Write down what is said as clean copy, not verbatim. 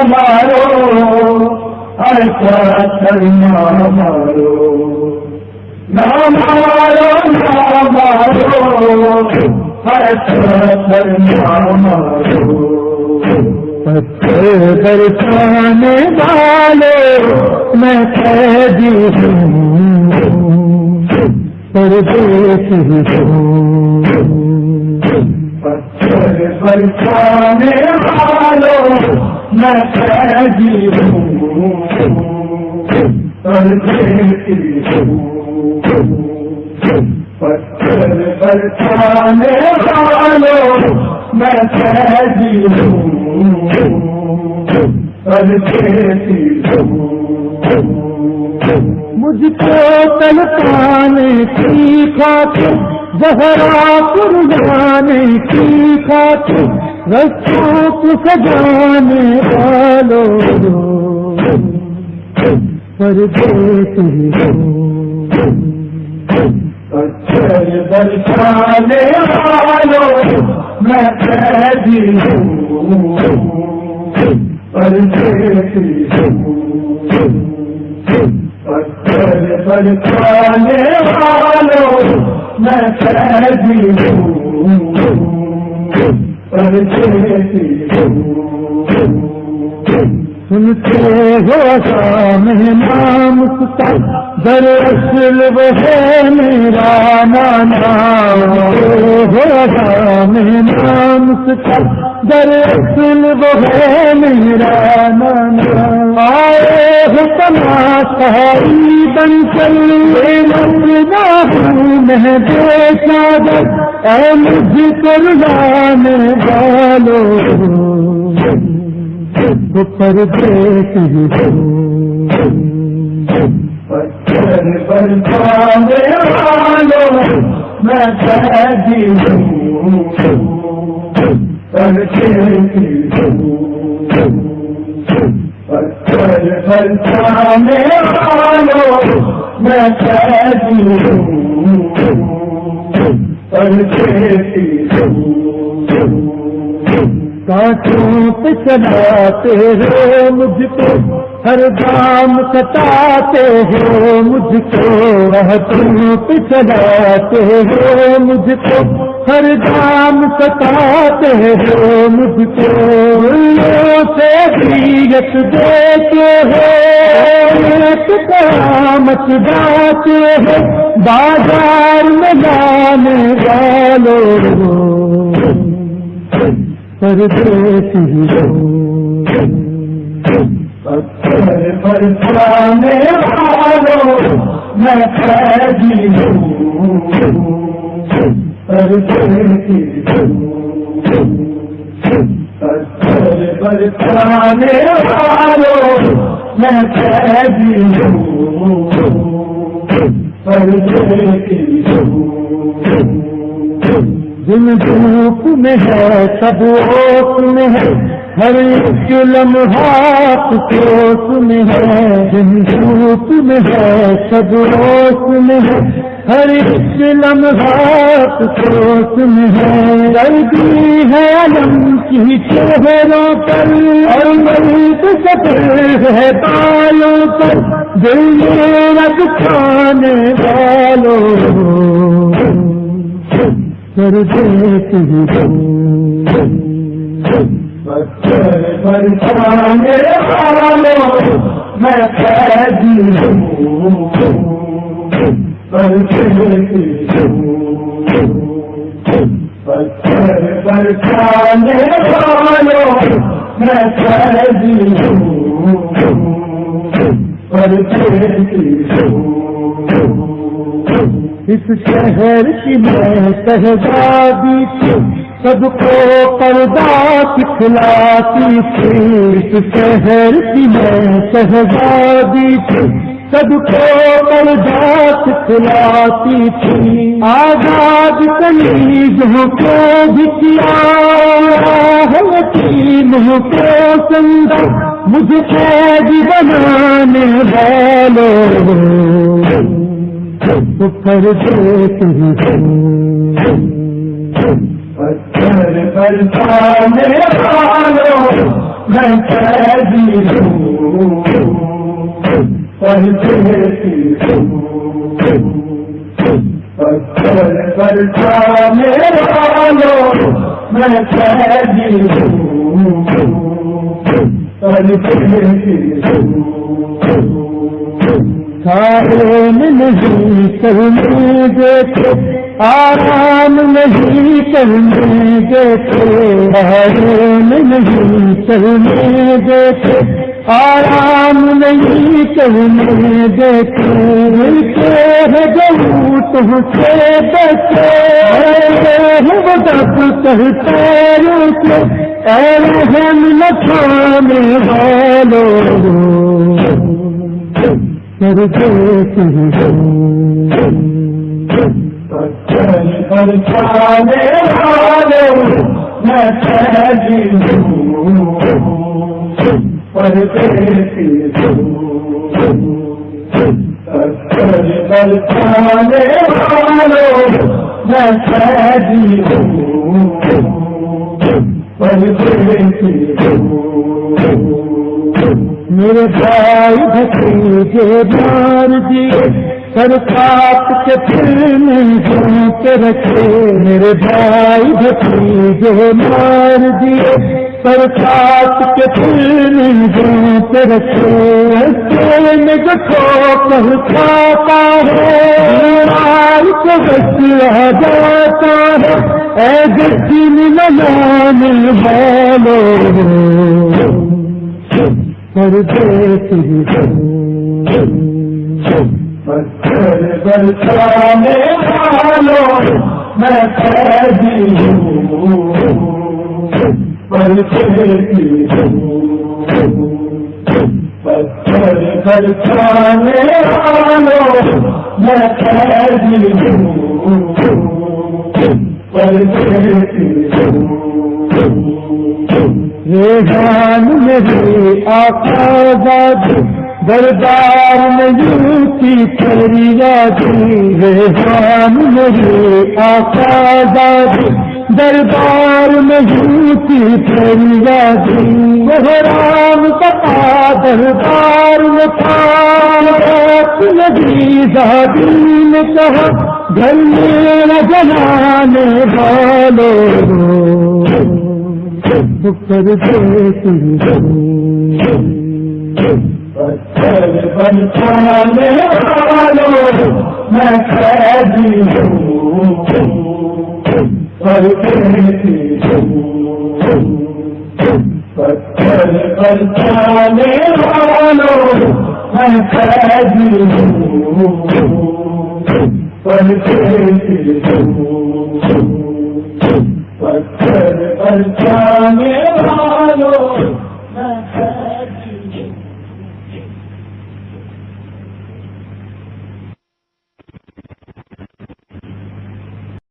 مارو ایسا کرنا مارو نہ مارو نہ مارو ایسا کرنا مارو پتھر برسانے والے میں قیدی ہوں پردیسی ہوں پتھر برسانے والوں میں قیدی ہوں پردیسی ہوں پتھر برسانے والوں میں قیدی ہوں پردیسی ہوں مجھ کو تلکانے کی خاطر زہرا قربانے کی خاطر رستوں کو سجانے والوں پردیسی ہوں پتھر برسانے والوں میں قیدی ہوں پردیسی ہوں پتھر برسانے والوں میں قیدی ہوں پردیسی ہوں سنتے ہو میں نام کا دراصل وہ ہے میرا نانا ہو میں نام کا دراصل وہ ہے میرا نانا آئے ہو تماشائی بن کر مرنا ہوں میں بے چادر اے مجھ کو رلانے والوں پردیسی ہوں پتھر برسانے والوں میں قیدی ہوں پردیسی ہوں پتھر برسانے والوں میں قیدی ہوں پردیسی ہوں کانٹوں پہ چلاتے ہو مجھ کو ہر دام ستاتے ہو مجھ کو راہتوں پہ چلاتے ہو مجھ کو ہر دام ستاتے ہو مجھ کو سے حیت دیتے ہو قیامت گاتے ہو بازار میں لانے والوں پردیسی ہوں پتھر برسانے والوں میں قیدی ہوں پردیسی ہوں پتھر برسانے والوں میں قیدی ہوں پردیسی ہوں جن دھوپ میں ہے سب اوس میں ہے ہر ایک لمحات سوس میں ہے جن دھوپ میں ہے سب اوس میں ہے ہر ایک لمحات سوس میں ہے دردی ہے علم کی چہروں پر اور مرد سفر ہے بالوں پر دل میرا دکھانے والوں پردیسی ہوں پتھر برسانے والوں میں قیدی ہوں پردیسی ہوں پتھر برسانے والوں میں قیدی ہوں پردیسی ہوں اس شہر کی میں شہزادی تھی سب کو پردہ سکھلاتی تھی اس شہر کی میں شہزادی تھی سب کو پردہ سکھلاتی تھی آزاد کنیزوں کو بھی کیا یتیموں کو سندا مجھے قیدی بنانے والوں پردیسی ہوں پتھر پر چانے والوں میں قیدی ہوں، پردیسی ہوں، پتھر پر چانے والوں میں قیدی ہوں، پردیسی ہوں، سارے نہیں کرنے دیتے آرام نہیں کرنے دیتے، آرام نہیں کرنے دیتے، آرام نہیں کرنے دیتے، ملتے ہیں جو تم سے بچے وہ دب کرتے رکے، اے رحم نہ کھانے والوں پتھر پر چانے والوں میں قیدی ہوں، پردیسی ہوں، پتھر پر چانے والوں میں قیدی ہوں، پردیسی ہوں، میرے بھائی بھتیجے مار دیے سر کاٹ کے پھر نہیں کے رکھے، میرے بھائی بھتیجے مار دیے سر کاٹ کے پھر نہیں کے رکھے، میں جو ٹھوکر کھاتا ہے آج کو بچ آ جاتا ہے، اے گچی ملانے والوں پردیسی ہوں، پتھر پر چانے والوں میں قیدی ہوں، پردیسی ہوں، پتھر پر چانے والوں میں قیدی ہوں، پردیسی ہوں، ریحان میری آقا دربار میں یوں کی فریادی، ریحان میری آقا دربار میں یوں کی فریادی، رام کا دربار میں تھا نبی زادی نے کہا گھر میں جلانے والوں پردیسی ہوں، پتھر پر چانے والوں میں قیدی ہوں، پردیسی ہوں، پتھر پر چانے والوں میں قیدی ہوں، پردیسی ہوں، پتھر پر چانے والوں